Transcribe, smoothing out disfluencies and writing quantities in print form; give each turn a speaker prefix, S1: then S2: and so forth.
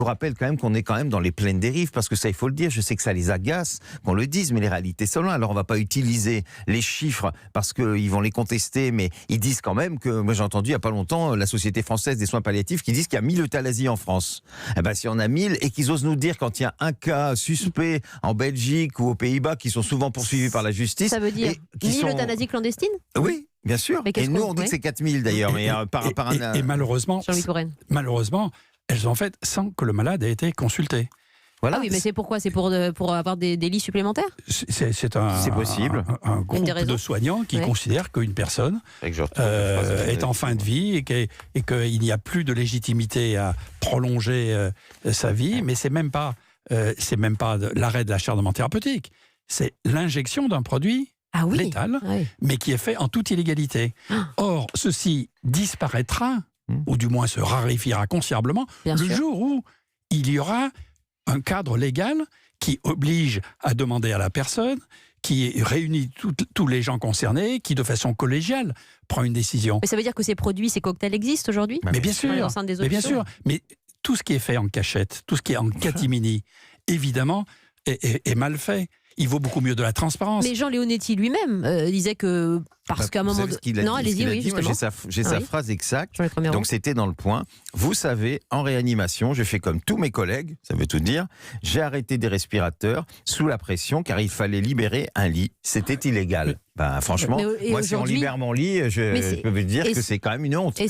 S1: vous rappelle quand même qu'on est quand même dans les pleines dérives, parce que ça, il faut le dire, je sais que ça les agace qu'on le dise, mais les réalités sont là. Alors on va pas utiliser les chiffres parce qu'ils vont les contester, mais ils disent quand même que, moi j'ai entendu il y a pas longtemps la Société française des soins palliatifs qui disent qu'il y a 1000 euthanasies en France. Eh ben si on a 1000 et qu'ils osent nous dire quand il y a un cas suspect en Belgique ou aux Pays-Bas qui sont souvent poursuivis par la justice.
S2: Ça veut dire 1000 euthanasies clandestines?
S1: Oui, bien sûr. Et nous on dit que c'est 4000 d'ailleurs, mais
S3: et malheureusement, elles ont fait sans que le malade ait été consulté.
S1: Voilà.
S2: Ah oui, mais c'est pourquoi? C'est pour avoir des lits supplémentaires?
S3: C'est
S1: possible.
S3: Un groupe de soignants qui considèrent qu'une personne est en fin de vie et qu'il n'y a plus de légitimité à prolonger sa vie, mais c'est même pas l'arrêt de l'acharnement thérapeutique, c'est l'injection d'un produit létal, mais qui est fait en toute illégalité. Or, ceci disparaîtra, ou du moins se raréfiera considérablement, jour où il y aura un cadre légal qui oblige à demander à la personne, qui réunit tous les gens concernés, qui de façon collégiale prend une décision.
S2: Mais ça veut dire que ces produits, ces cocktails existent aujourd'hui?
S3: Mais bien sûr, mais tout ce qui est fait en cachette, tout ce qui est en catimini, évidemment, est mal fait. Il vaut beaucoup mieux de la transparence.
S2: Mais Jean Leonetti lui-même disait que parce qu'à un moment donné...
S1: Non, allez-y, oui, justement. J'ai sa phrase exacte. Donc c'était dans Le Point. Vous savez, en réanimation, j'ai fait comme tous mes collègues, ça veut tout dire. J'ai arrêté des respirateurs sous la pression car il fallait libérer un lit. C'était illégal. Franchement, moi si on libère mon lit, je peux vous dire que c'est quand même une honte.